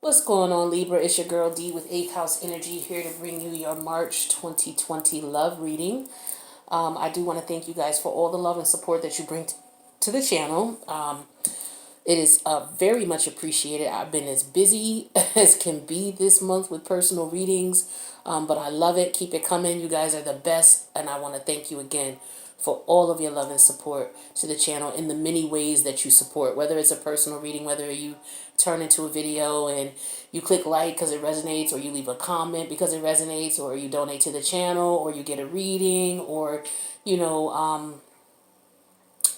What's going on, Libra? It's your girl D with 8th House Energy here to bring you your March 2020 love reading. I do want to thank you guys for all the love and support that you bring to the channel. It is very much appreciated. I've been as busy as can be this month with personal readings, but I love it. Keep it coming. You guys are the best, and I want to thank you again for all of your love and support to the channel in the many ways that you support, whether it's a personal reading, whether you turn into a video and you click like because it resonates, or you leave a comment because it resonates, or you donate to the channel, or you get a reading, or you know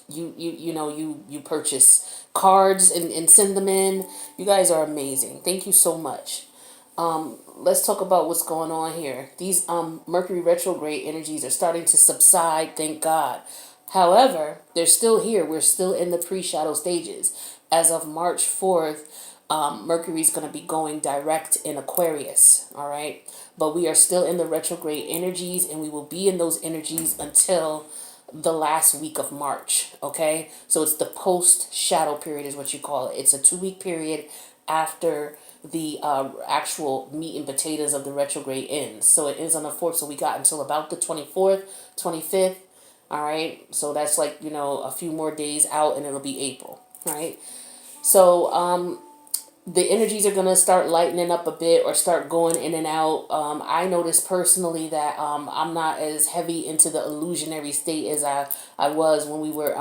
you purchase cards and send them in. You guys are amazing. Thank you so much. Let's talk about what's going on here. These Mercury retrograde energies are starting to subside, thank God. However, they're still here. We're still in the pre-shadow stages. As of March 4th, Mercury is going to be going direct in Aquarius, all right? But we are still in the retrograde energies, and we will be in those energies until the last week of March, okay? So it's the post-shadow period is what you call it. It's a 2-week period after the actual meat and potatoes of the retrograde ends. So it ends on the 4th, so we got until about the 24th, 25th, all right? So that's like, a few more days out, and it'll be April, all right? So the energies are going to start lightening up a bit or start going in and out. I noticed personally that I'm not as heavy into the illusionary state as I was when we were,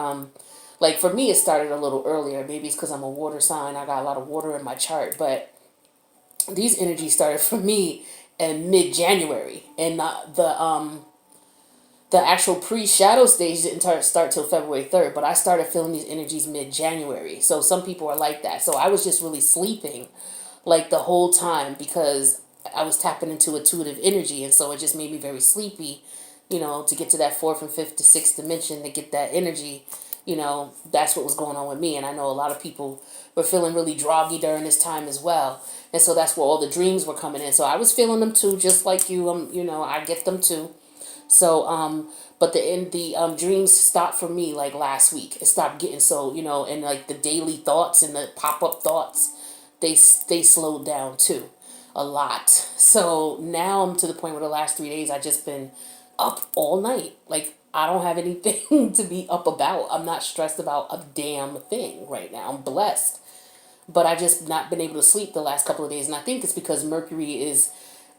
like for me, it started a little earlier. Maybe it's because I'm a water sign. I got a lot of water in my chart. But these energies started for me in mid-January. And the actual pre-shadow stage didn't start till February 3rd, but I started feeling these energies mid-January. So some people are like that. So I was just really sleeping like the whole time because I was tapping into intuitive energy, and so it just made me very sleepy, to get to that 4th and 5th to 6th dimension to get that energy. That's what was going on with me, and I know a lot of people were feeling really droggy during this time as well. And so that's where all the dreams were coming in. So I was feeling them too, just like you. I get them too. So, but the dreams stopped for me like last week. It stopped getting so, and like the daily thoughts and the pop-up thoughts, they slowed down too, a lot. So now I'm to the point where the last 3 days I just been up all night. Like I don't have anything to be up about. I'm not stressed about a damn thing right now. I'm blessed, but I just not been able to sleep the last couple of days, and I think it's because Mercury is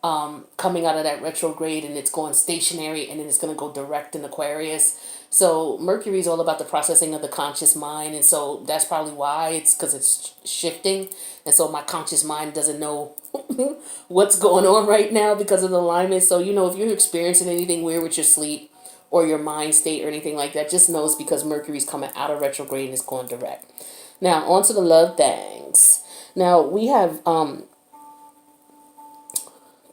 coming out of that retrograde, and it's going stationary, and then it's going to go direct in Aquarius. So Mercury is all about the processing of the conscious mind, and so that's probably why it's because it's shifting, and so my conscious mind doesn't know what's going on right now because of the alignment. So if you're experiencing anything weird with your sleep or your mind state or anything like that, just know it's because Mercury's coming out of retrograde and it's going direct. Now on to the love things. Now we have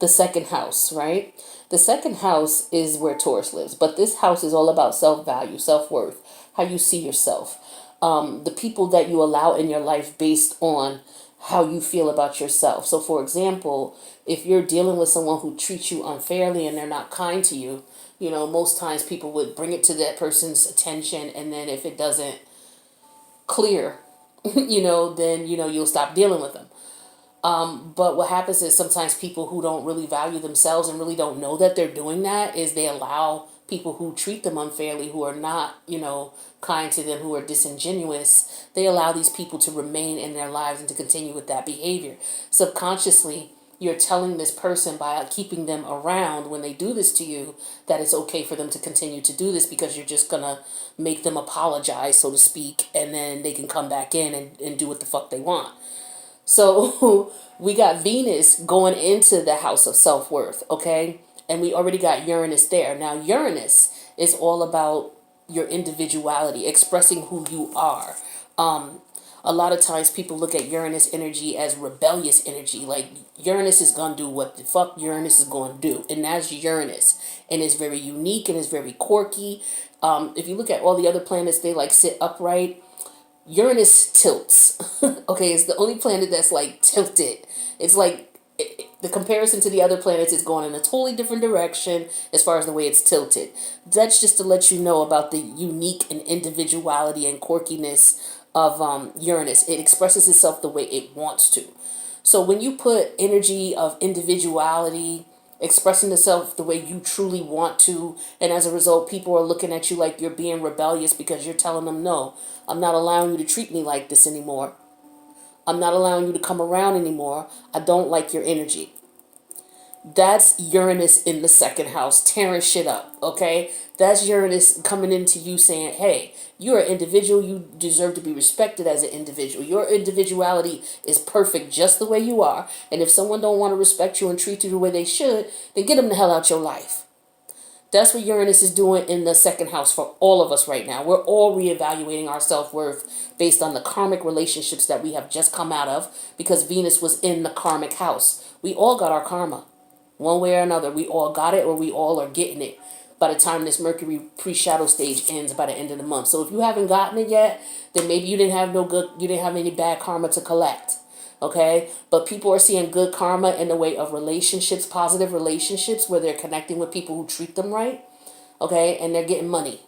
the second house, right? The second house is where Taurus lives, but this house is all about self-value, self-worth, how you see yourself, the people that you allow in your life based on how you feel about yourself. So, for example, if you're dealing with someone who treats you unfairly and they're not kind to you, most times people would bring it to that person's attention, and then if it doesn't clear, then, you'll stop dealing with them. But what happens is sometimes people who don't really value themselves and really don't know that they're doing that is they allow people who treat them unfairly, who are not, kind to them, who are disingenuous, they allow these people to remain in their lives and to continue with that behavior. Subconsciously, you're telling this person by keeping them around when they do this to you that it's okay for them to continue to do this because you're just going to make them apologize, so to speak, and then they can come back in and do what the fuck they want. So we got Venus going into the house of self-worth, okay? And we already got Uranus there. Now, Uranus is all about your individuality, expressing who you are. A lot of times people look at Uranus energy as rebellious energy. Like, Uranus is going to do what the fuck Uranus is going to do. And that's Uranus. And it's very unique and it's very quirky. If you look at all the other planets, they like sit upright. Uranus tilts. Okay, it's the only planet that's like tilted. It's like the comparison to the other planets is going in a totally different direction as far as the way it's tilted. That's just to let you know about the unique and individuality and quirkiness of Uranus. It expresses itself the way it wants to. So when you put energy of individuality, expressing yourself the way you truly want to, and as a result, people are looking at you like you're being rebellious because you're telling them, no, I'm not allowing you to treat me like this anymore. I'm not allowing you to come around anymore. I don't like your energy. That's Uranus in the second house, tearing shit up, okay? That's Uranus coming into you saying, hey, you're an individual. You deserve to be respected as an individual. Your individuality is perfect just the way you are. And if someone don't want to respect you and treat you the way they should, then get them the hell out your life. That's what Uranus is doing in the second house for all of us right now. We're all reevaluating our self-worth based on the karmic relationships that we have just come out of because Venus was in the karmic house. We all got our karma. One way or another, we all got it or we all are getting it by the time this Mercury pre-shadow stage ends by the end of the month. So if you haven't gotten it yet, then maybe you didn't have any bad karma to collect. Okay? But people are seeing good karma in the way of relationships, positive relationships where they're connecting with people who treat them right. Okay? And they're getting money.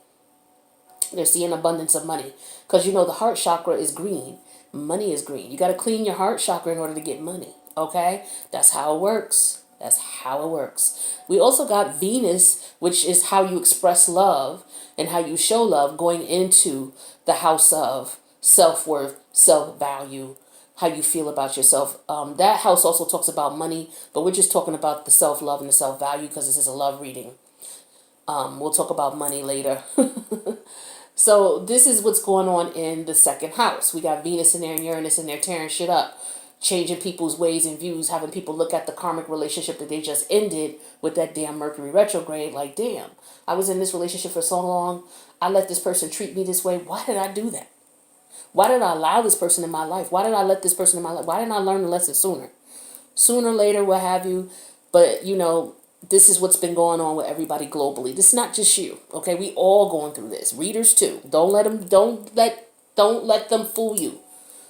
They're seeing abundance of money. Because you know the heart chakra is green. Money is green. You got to clean your heart chakra in order to get money. Okay? That's how it works. That's how it works. We also got Venus, which is how you express love and how you show love, going into the house of self-worth, self-value, how you feel about yourself. That house also talks about money, but we're just talking about the self-love and the self-value because this is a love reading. We'll talk about money later. So this is what's going on in the second house. We got Venus in there and Uranus in there tearing shit up, changing people's ways and views, having people look at the karmic relationship that they just ended with that damn Mercury retrograde like, damn, I was in this relationship for so long. I let this person treat me this way. Why did I do that? Why did I allow this person in my life? Why did I let this person in my life? Why didn't I learn the lesson sooner? Sooner, later, what have you. But, you know, this is what's been going on with everybody globally. This is not just you, okay? We all going through this. Readers too. Don't let them fool you.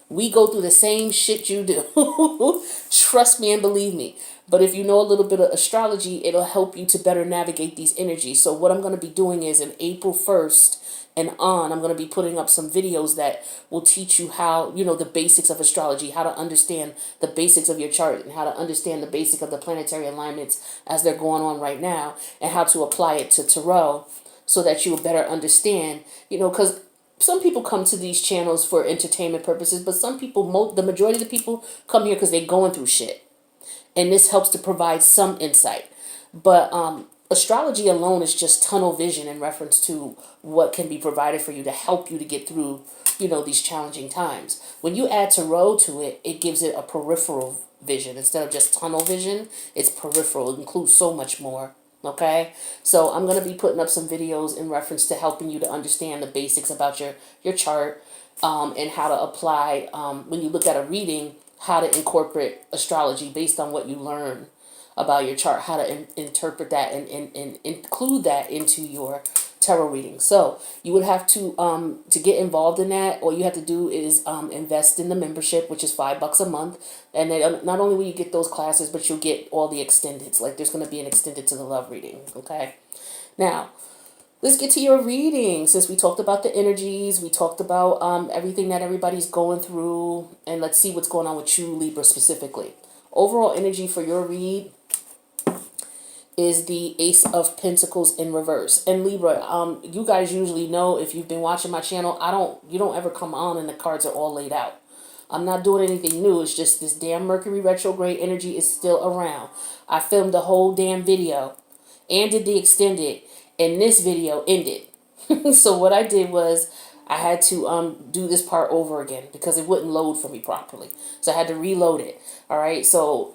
We go through the same shit you do. Trust me and believe me. But if you know a little bit of astrology, it'll help you to better navigate these energies. So what I'm going to be doing is in April 1st and on, I'm going to be putting up some videos that will teach you how, you know, the basics of astrology, how to understand the basics of your chart and how to understand the basic of the planetary alignments as they're going on right now and how to apply it to tarot so that you will better understand, you know, because some people come to these channels for entertainment purposes, but some people, the majority of the people come here because they're going through shit. And this helps to provide some insight. But astrology alone is just tunnel vision in reference to what can be provided for you to help you to get through, you know, these challenging times. When you add tarot to it, it gives it a peripheral vision. Instead of just tunnel vision, it's peripheral. It includes so much more. Okay, so I'm going to be putting up some videos in reference to helping you to understand the basics about your chart and how to apply, when you look at a reading, how to incorporate astrology based on what you learn about your chart, how to interpret that and include that into your tarot reading. So you would have to get involved in that. All you have to do is invest in the membership, which is $5 a month. And then not only will you get those classes, but you'll get all the extendeds. Like there's going to be an extended to the love reading. Okay. Now, let's get to your reading. Since we talked about the energies, we talked about everything that everybody's going through. And let's see what's going on with you, Libra, specifically. Overall energy for your read is the Ace of Pentacles in reverse. And Libra, you guys usually know if you've been watching my channel, you don't ever come on and the cards are all laid out. I'm not doing anything new. It's just this damn Mercury retrograde energy is still around. I filmed the whole damn video and did the extended, and this video ended. So what I did was I had to do this part over again because it wouldn't load for me properly. So I had to reload it. All right, so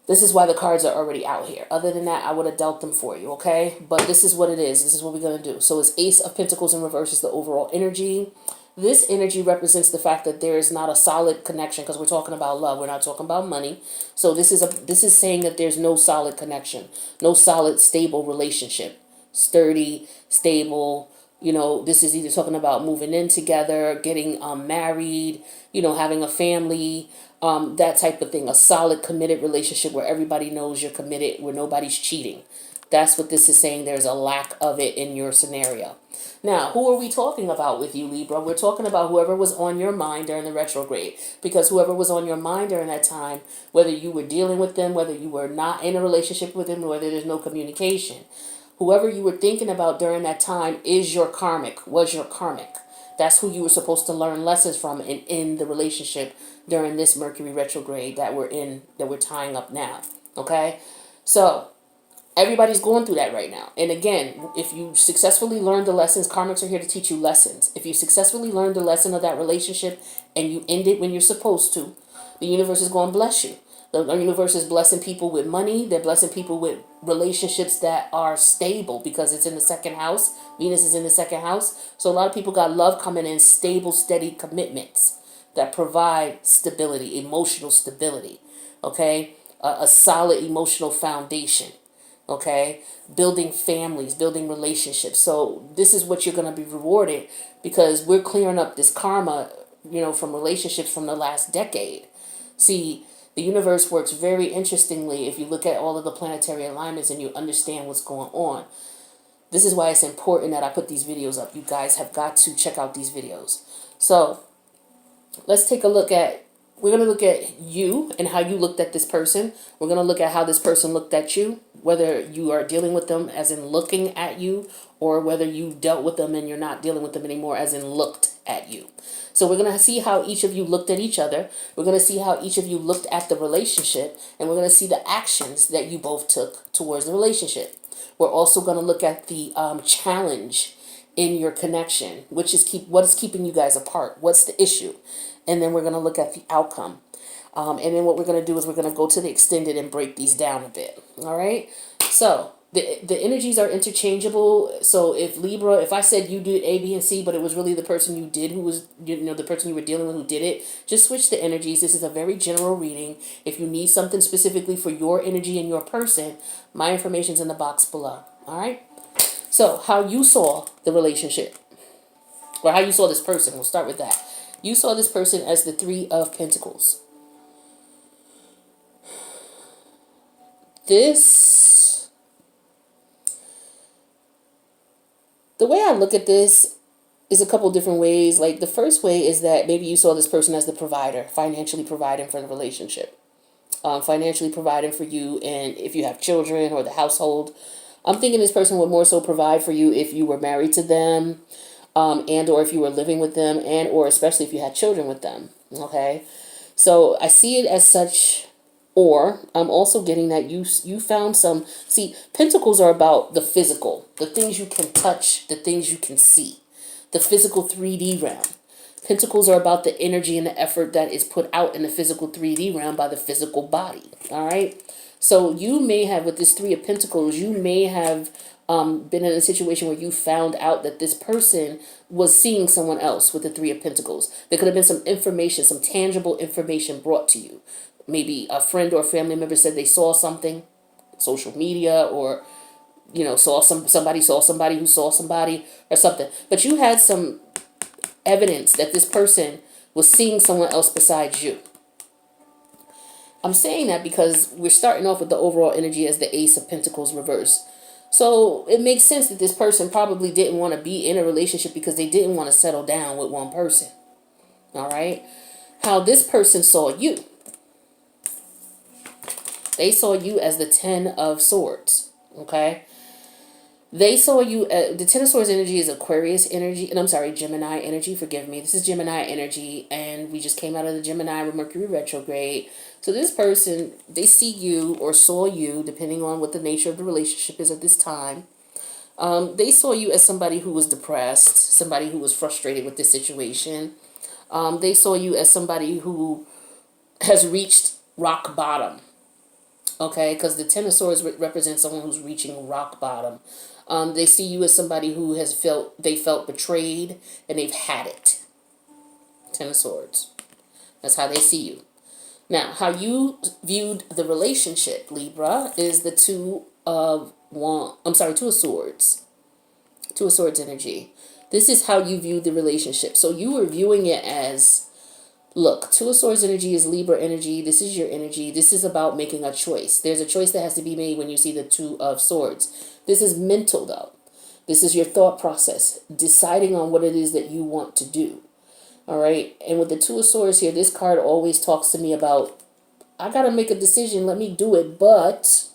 this is why the cards are already out here. Other than that, I would have dealt them for you, okay? But this is what it is. This is what we're going to do. So it's Ace of Pentacles in reverse is the overall energy. This energy represents the fact that there is not a solid connection because we're talking about love. We're not talking about money. So this is saying that there's no solid connection, no solid, stable relationship. Sturdy, stable. You know, this is either talking about moving in together, getting married, you know, having a family, that type of thing. A solid, committed relationship where everybody knows you're committed, where nobody's cheating. That's what this is saying. There's a lack of it in your scenario. Now, who are we talking about with you, Libra? We're talking about whoever was on your mind during the retrograde. Because whoever was on your mind during that time, whether you were dealing with them, whether you were not in a relationship with them, whether there's no communication, whoever you were thinking about during that time is your karmic, was your karmic. That's who you were supposed to learn lessons from in the relationship during this Mercury retrograde that we're tying up now. Okay? So everybody's going through that right now. And again, if you successfully learn the lessons, karmics are here to teach you lessons. If you successfully learn the lesson of that relationship and you end it when you're supposed to, the universe is going to bless you. The universe is blessing people with money. They're blessing people with relationships that are stable because it's in the second house. Venus is in the second house. So a lot of people got love coming in, stable, steady commitments that provide stability, emotional stability. Okay? A solid emotional foundation. Okay, building families, building relationships. So this is what you're going to be rewarded because we're clearing up this karma, from relationships from the last decade. See, the universe works very interestingly if you look at all of the planetary alignments and you understand what's going on. This is why it's important that I put these videos up. You guys have got to check out these videos. So let's take a look at, we're going to look at you and how you looked at this person. We're going to look at how this person looked at you, whether you are dealing with them as in looking at you or whether you dealt with them and you're not dealing with them anymore as in looked at you. So we're going to see how each of you looked at each other. We're going to see how each of you looked at the relationship, and we're going to see the actions that you both took towards the relationship. We're also going to look at the challenge in your connection, which is what is keeping you guys apart. What's the issue? And then we're going to look at the outcome. And then what we're going to do is we're going to go to the extended and break these down a bit. All right. So the energies are interchangeable. So if I said you did A, B, and C, but it was really the person you did who was, the person you were dealing with who did it, just switch the energies. This is a very general reading. If you need something specifically for your energy and your person, my information's in the box below. All right. So how you saw the relationship, or how you saw this person, we'll start with that. You saw this person as the Three of Pentacles. The way I look at this is a couple different ways. Like the first way is that maybe you saw this person as the provider, financially providing for the relationship, financially providing for you, and if you have children or the household. I'm thinking this person would more so provide for you if you were married to them, and or if you were living with them, and or especially if you had children with them. Okay, so I see it as such. Or I'm also getting that you found some. See, pentacles are about the physical, the things you can touch, the things you can see, the physical 3D realm. Pentacles are about the energy and the effort that is put out in the physical 3D realm by the physical body. All right. So you may have, with this Three of Pentacles, you may have been in a situation where you found out that this person was seeing someone else with the Three of Pentacles. There could have been some information, some tangible information brought to you. Maybe a friend or a family member said they saw something, social media, or somebody saw somebody who saw somebody or something. But you had some evidence that this person was seeing someone else besides you. I'm saying that because we're starting off with the overall energy as the Ace of Pentacles reverse. So it makes sense that this person probably didn't want to be in a relationship because they didn't want to settle down with one person. All right. How this person saw you. They saw you as the Ten of Swords. Okay. They saw you, the Ten of Swords energy is Aquarius energy, and I'm sorry, Gemini energy, forgive me. This is Gemini energy, and we just came out of the Gemini with Mercury retrograde. So this person, they see you or saw you, depending on what the nature of the relationship is at this time. They saw you as somebody who was depressed, somebody who was frustrated with this situation. They saw you as somebody who has reached rock bottom. Okay, because the Ten of Swords represents someone who's reaching rock bottom. They see you as somebody who felt betrayed and they've had it. Ten of Swords. That's how they see you. Now, how you viewed the relationship, Libra, is the Two of Swords. Two of Swords energy. This is how you viewed the relationship. So you were viewing it as Look, Two of Swords energy is Libra energy. This is your energy. This is about making a choice. There's a choice that has to be made when you see the Two of Swords. This is mental, though. This is your thought process, deciding on what it is that you want to do. All right. And with the Two of Swords here, this card always talks to me about, I got to make a decision. Let me do it. But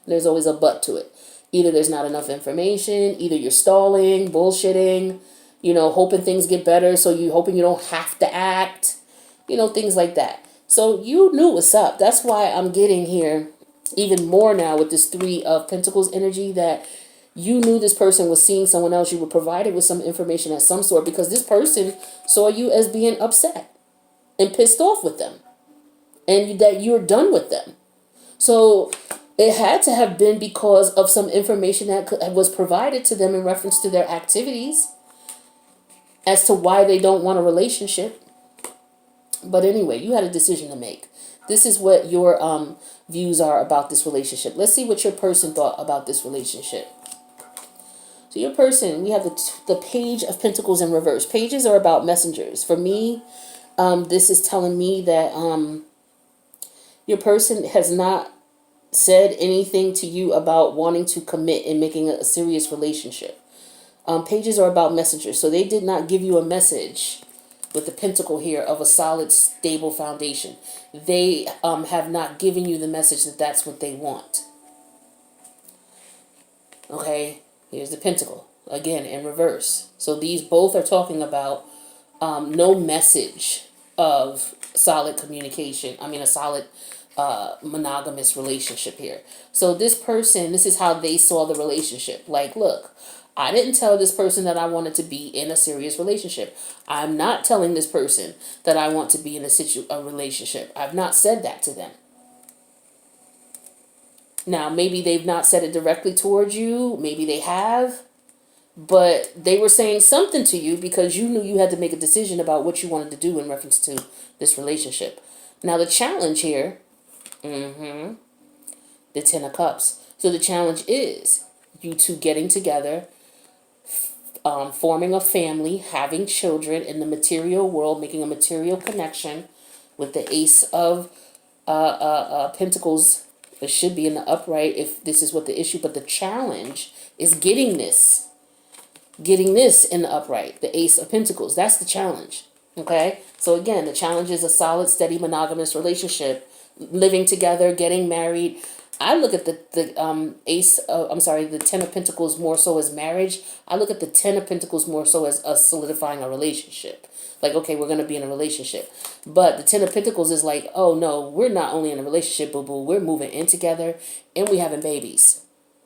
there's always a but to it. Either there's not enough information, either you're stalling, bullshitting, hoping things get better. So you hoping you don't have to act, things like that. So you knew what's up. That's why I'm getting here even more now with this Three of Pentacles energy, that you knew this person was seeing someone else. You were provided with some information of some sort because this person saw you as being upset and pissed off with them, and that you're done with them. So it had to have been because of some information that was provided to them in reference to their activities as to why they don't want a relationship. But anyway, you had a decision to make. This is what your views are about this relationship. Let's see what your person thought about this relationship. So your person, we have the Page of Pentacles in reverse. Pages are about messengers. For me, this is telling me that your person has not said anything to you about wanting to commit and making a serious relationship. Pages are about messengers. So they did not give you a message with the pentacle here of a solid, stable foundation. They have not given you the message that that's what they want. Okay, here's the pentacle, again, in reverse. So these both are talking about no message of solid communication. A solid monogamous relationship here. So this person, this is how they saw the relationship. Like, look, I didn't tell this person that I wanted to be in a serious relationship. I'm not telling this person that I want to be in a relationship. I've not said that to them. Now, maybe they've not said it directly towards you. Maybe they have. But they were saying something to you because you knew you had to make a decision about what you wanted to do in reference to this relationship. Now, the challenge here, the Ten of Cups. So the challenge is you two getting together, forming a family, having children in the material world, making a material connection with the Ace of Pentacles. It should be in the upright if this is what the issue, but the challenge is getting this in the upright, the Ace of Pentacles. That's the challenge. Okay, so again, the challenge is a solid, steady, monogamous relationship, living together, getting married. I look at the Ten of Pentacles more so as marriage. I look at the Ten of Pentacles more so as us solidifying a relationship. Like, okay, we're going to be in a relationship. But the Ten of Pentacles is like, oh no, we're not only in a relationship, boo-boo, we're moving in together and we having babies.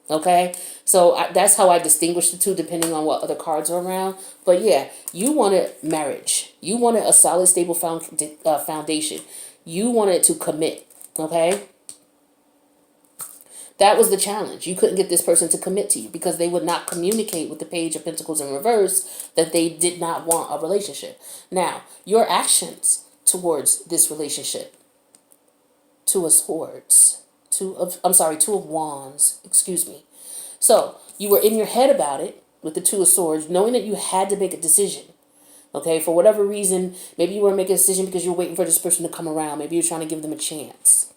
Okay, so that's how I distinguish the two depending on what other cards are around. But yeah, you wanted marriage. You wanted a solid, stable foundation. You wanted to commit. Okay, that was the challenge. You couldn't get this person to commit to you because they would not communicate with the Page of Pentacles in reverse that they did not want a relationship. Now, your actions towards this relationship. Two of Swords. Two of Wands. Excuse me. So, you were in your head about it with the Two of Swords, knowing that you had to make a decision. Okay, for whatever reason, maybe you were making a decision because you're waiting for this person to come around. Maybe you're trying to give them a chance.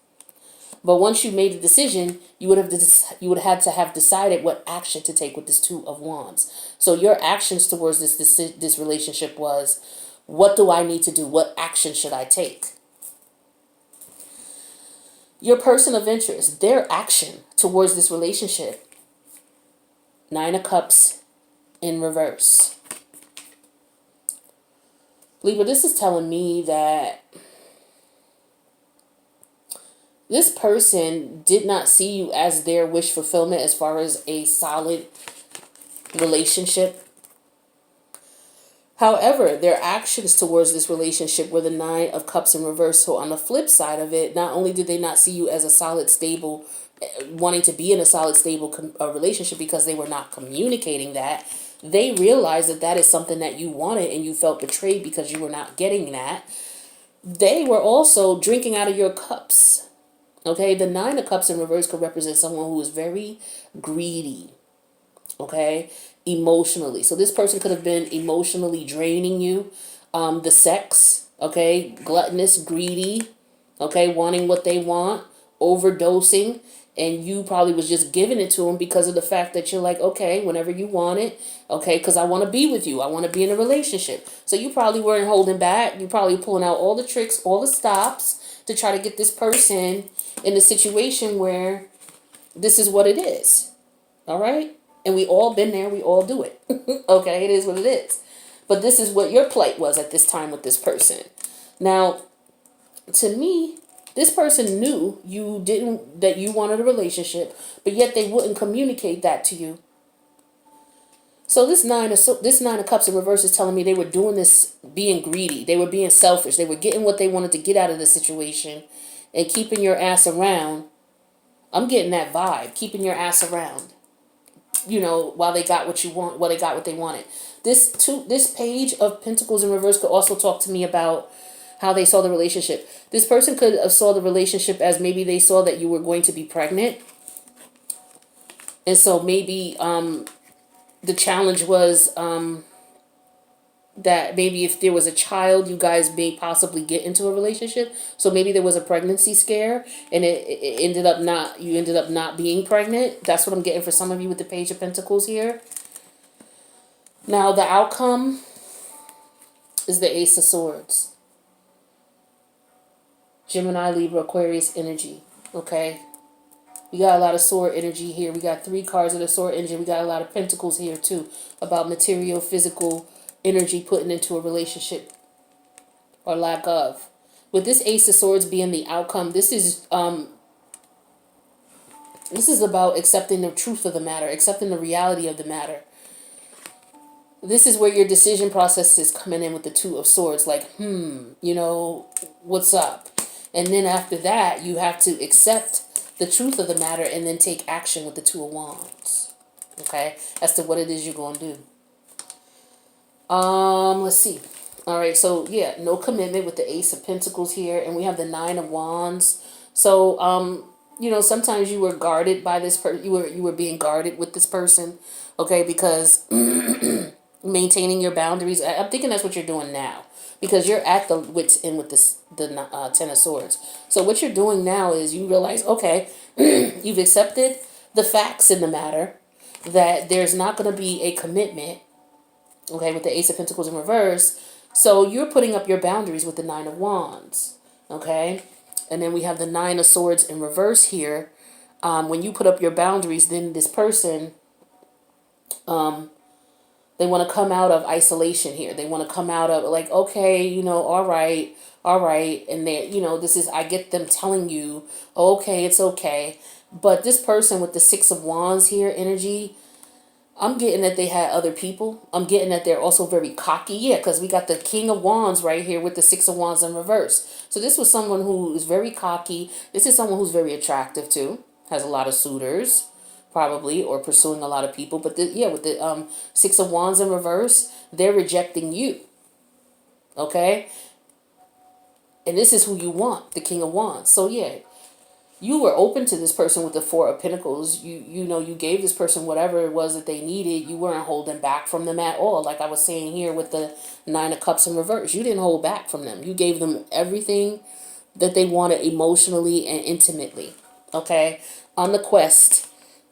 But once you made the decision, you would have had to have decided what action to take with this Two of Wands. So your actions towards this relationship was, what do I need to do? What action should I take? Your person of interest, their action towards this relationship. Nine of Cups in reverse. Libra, this is telling me that this person did not see you as their wish fulfillment as far as a solid relationship. However, their actions towards this relationship were the Nine of Cups in reverse. So on the flip side of it, not only did they not see you as a solid, stable, wanting to be in a solid, stable relationship because they were not communicating that, they realized that that is something that you wanted and you felt betrayed because you were not getting that. They were also drinking out of your cups. Okay, the Nine of Cups in reverse could represent someone who is very greedy. Okay, emotionally. So this person could have been emotionally draining you. The sex, Okay, gluttonous, greedy, okay, wanting what they want, overdosing, and you probably was just giving it to them because of the fact that you're like, okay, whenever you want it, okay, because I want to be with you, I want to be in a relationship. So you probably weren't holding back. You probably pulling out all the tricks, all the stops to try to get this person in a situation where this is what it is. All right, and we all been there. We all do it. Okay, it is what it is. But this is what your plight was at this time with this person. Now, to me, this person knew you didn't, that you wanted a relationship, but yet they wouldn't communicate that to you. So this nine of cups in reverse is telling me they were doing this being greedy. They were being selfish. They were getting what they wanted to get out of the situation and keeping your ass around. I'm getting that vibe, keeping your ass around. While they got what you want, while they got what they wanted. This page of Pentacles in reverse could also talk to me about how they saw the relationship. This person could have saw the relationship as maybe they saw that you were going to be pregnant. And so maybe the challenge was that maybe if there was a child, you guys may possibly get into a relationship. So maybe there was a pregnancy scare and it ended up not, you ended up not being pregnant. That's what I'm getting for some of you with the Page of Pentacles here. Now the outcome is the Ace of Swords. Gemini, Libra, Aquarius energy. Okay. We got a lot of sword energy here. We got 3 cards of the sword energy. We got a lot of pentacles here too. About material, physical energy putting into a relationship or lack of. With this Ace of Swords being the outcome, this is about accepting the truth of the matter, accepting the reality of the matter. This is where your decision process is coming in with the Two of Swords, like, what's up? And then after that, you have to accept the truth of the matter and then take action with the Two of Wands. Okay? As to what it is you're going to do. Let's see. All right, so yeah, no commitment with the Ace of Pentacles here, and we have the Nine of Wands. So, sometimes you were guarded by this person. You were being guarded with this person, okay? Because maintaining your boundaries. I'm thinking that's what you're doing now, because you're at the wit's end with the Ten of Swords. So what you're doing now is you realize, okay, you've accepted the facts in the matter that there's not going to be a commitment. Okay, with the Ace of Pentacles in reverse. So you're putting up your boundaries with the Nine of Wands. Okay, and then we have the Nine of Swords in reverse here. When you put up your boundaries, then this person, they want to come out of isolation here. They want to come out of like, okay, all right. And they, this is, I get them telling you, okay, it's okay. But this person with the Six of Wands here energy, I'm getting that they had other people. I'm getting that they're also very cocky. Yeah, because we got the King of Wands right here with the Six of Wands in reverse. So this was someone who is very cocky. This is someone who's very attractive too. Has a lot of suitors, probably, or pursuing a lot of people. But with the Six of Wands in reverse, they're rejecting you. Okay? And this is who you want, the King of Wands. So yeah, you were open to this person with the Four of Pentacles. You gave this person whatever it was that they needed. You weren't holding back from them at all. Like I was saying here with the Nine of Cups in reverse. You didn't hold back from them. You gave them everything that they wanted emotionally and intimately. Okay? On the quest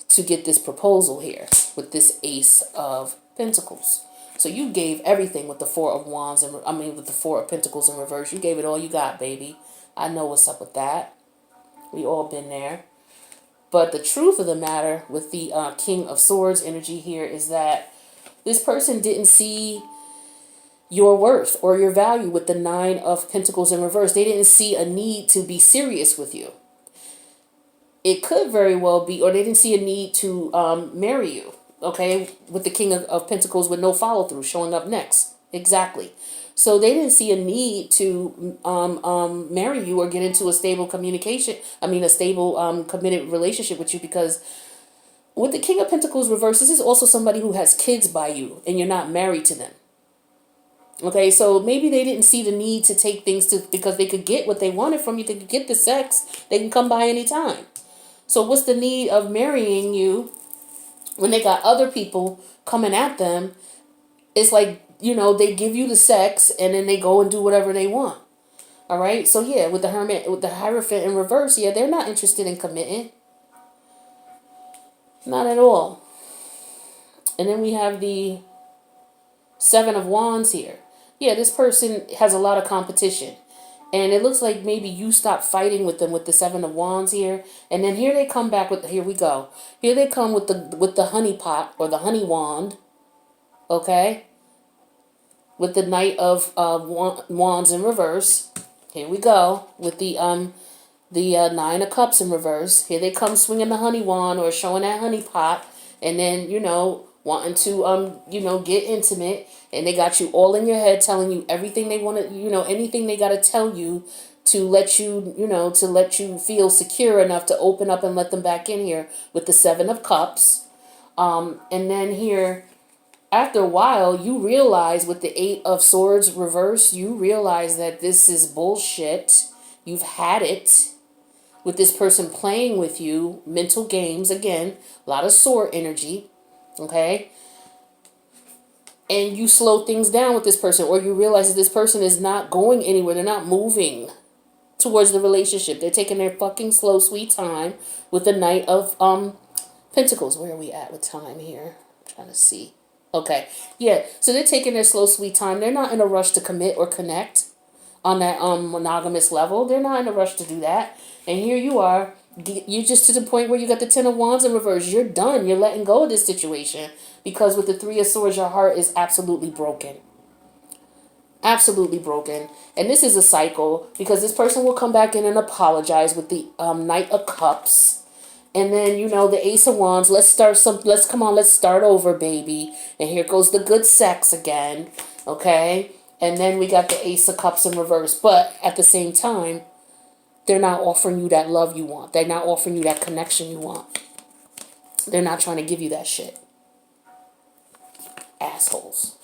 to get this proposal here with this Ace of Pentacles. So you gave everything with the Four of Wands, with the Four of Pentacles in reverse. You gave it all you got, baby. I know what's up with that. We all been there. But the truth of the matter with the King of Swords energy here is that this person didn't see your worth or your value with the Nine of Pentacles in reverse. They didn't see a need to be serious with you. It could very well be, or they didn't see a need to marry you, okay, with the King of Pentacles with no follow-through showing up next. Exactly. So they didn't see a need to marry you or get into a stable a stable committed relationship with you, because with the King of Pentacles reverse, this is also somebody who has kids by you and you're not married to them. Okay, so maybe they didn't see the need to take things because they could get what they wanted from you. They could get the sex. They can come by anytime. So what's the need of marrying you when they got other people coming at them? It's like, they give you the sex and then they go and do whatever they want. All right. So yeah, with the Hermit, with the Hierophant in reverse, yeah, they're not interested in committing. Not at all. And then we have the Seven of Wands here. Yeah, this person has a lot of competition. And it looks like maybe you stopped fighting with them with the Seven of Wands here. And then here they come back with, here we go. Here they come with the honey pot or the honey wand. Okay? With the Knight of Wands in reverse. Here we go. With the Nine of Cups in reverse. Here they come swinging the honey wand or showing that honey pot. And then, wanting to, get intimate. And they got you all in your head telling you everything they want to, anything they got to tell you to let you, to let you feel secure enough to open up and let them back in here with the Seven of Cups. And then here, after a while, you realize with the Eight of Swords reverse, you realize that this is bullshit. You've had it with this person playing with you, mental games, again, a lot of sword energy, okay? And you slow things down with this person, or you realize that this person is not going anywhere. They're not moving towards the relationship. They're taking their fucking slow, sweet time with the Knight of Pentacles. Where are we at with time here? I'm trying to see. Okay, yeah, so they're taking their slow, sweet time. They're not in a rush to commit or connect on that monogamous level. They're not in a rush to do that. And here you are. You're just to the point where you got the Ten of Wands in reverse. You're done. You're letting go of this situation. Because with the Three of Swords, your heart is absolutely broken. Absolutely broken. And this is a cycle. Because this person will come back in and apologize with the Knight of Cups. And then, the Ace of Wands. Let's start over, baby. And here goes the good sex again. Okay? And then we got the Ace of Cups in reverse. But at the same time, they're not offering you that love you want. They're not offering you that connection you want. They're not trying to give you that shit. Assholes.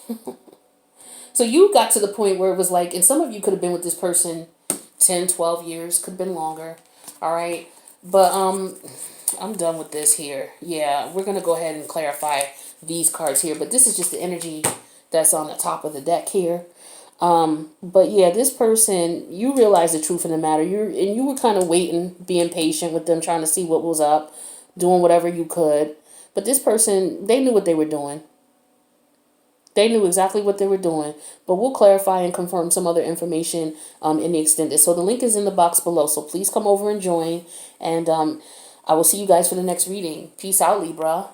So you got to the point where it was like, and some of you could have been with this person 10, 12 years, could have been longer. All right? But I'm done with this here. Yeah, we're going to go ahead and clarify these cards here. But this is just the energy that's on the top of the deck here. But yeah, this person, you realize the truth of the matter. You were kind of waiting, being patient with them, trying to see what was up, doing whatever you could. But this person, they knew what they were doing. They knew exactly what they were doing. But we'll clarify and confirm some other information in the extended. So the link is in the box below. So please come over and join. And I will see you guys for the next reading. Peace out, Libra.